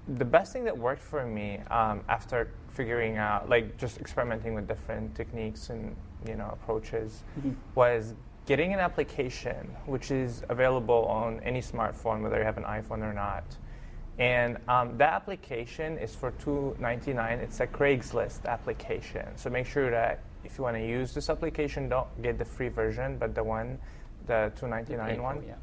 the best thing that worked for me after figuring out, like just experimenting with different techniques and approaches, was getting an application which is available on any smartphone, whether you have an iPhone or not. And that application is for $2.99. It's a Craigslist application. So make sure that if you want to use this application, don't get the free version, but the $2.99 one. Yeah.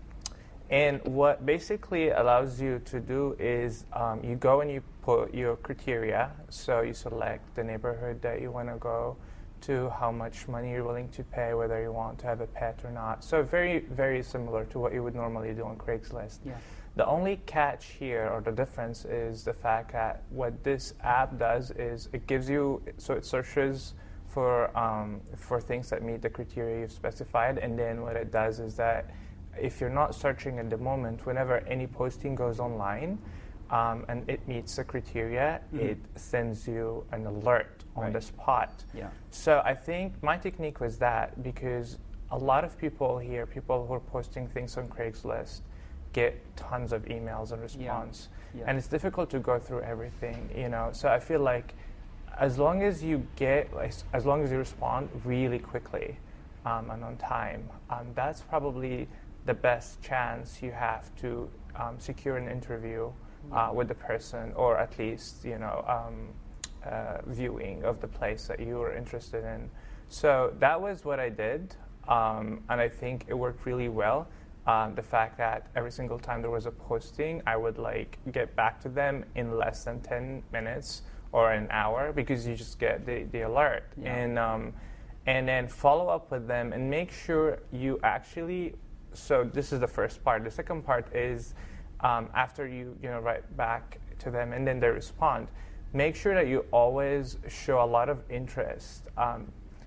And what basically allows you to do is you go and you put your criteria. So you select the neighborhood that you want to go to, how much money you're willing to pay, whether you want to have a pet or not. So very, very similar to what you would normally do on Craigslist. Yeah. The only catch here, or the difference, is the fact that what this app does is it gives you, so it searches for things that meet the criteria you've specified, and then what it does is that if you're not searching at the moment, whenever any posting goes online and it meets the criteria, it sends you an alert on the spot. Yeah. So I think my technique was that, because a lot of people here, people who are posting things on Craigslist, get tons of emails and response. Yeah. And it's difficult to go through everything, So I feel like as long as you respond really quickly and on time, that's probably the best chance you have to secure an interview with the person, or at least, viewing of the place that you were interested in. So that was what I did, and I think it worked really well. The fact that every single time there was a posting, I would get back to them in less than 10 minutes or an hour, because you just get the alert. Yeah. And then follow up with them and make sure you actually, so this is the first part. The second part is after you write back to them and then they respond, make sure that you always show a lot of interest.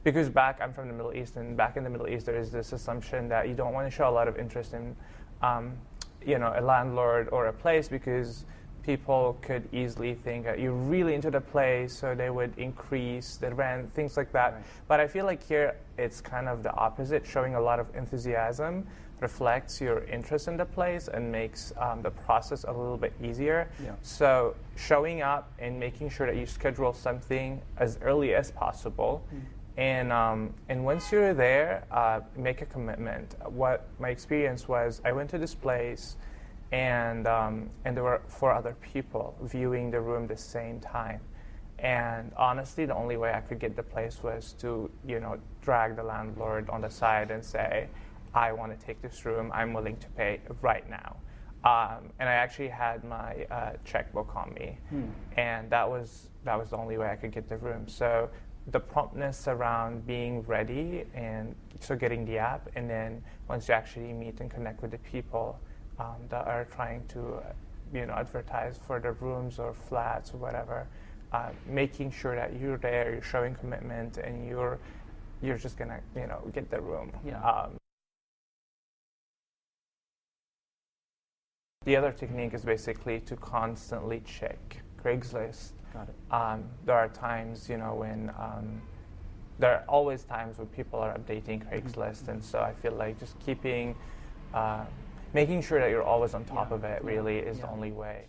Because I'm from the Middle East, and back in the Middle East, there is this assumption that you don't want to show a lot of interest in, a landlord or a place, because people could easily think that you're really into the place, so they would increase the rent, things like that. Right. But I feel like here it's kind of the opposite. Showing a lot of enthusiasm reflects your interest in the place and makes the process a little bit easier. Yeah. So showing up and making sure that you schedule something as early as possible. And once you're there, make a commitment. What my experience was, I went to this place, and there were 4 other people viewing the room the same time. And honestly, the only way I could get the place was to, drag the landlord on the side and say, I want to take this room. I'm willing to pay right now. And I actually had my checkbook on me, and that was the only way I could get the room. So the promptness around being ready, and so getting the app, and then once you actually meet and connect with the people that are trying to advertise for the rooms or flats or whatever, making sure that you're there, you're showing commitment, and you're just gonna get the room. Yeah. The other technique is basically to constantly check Craigslist. Got it. There are times, when there are always times when people are updating Craigslist, and so I feel like just making sure that you're always on top of it really is the only way.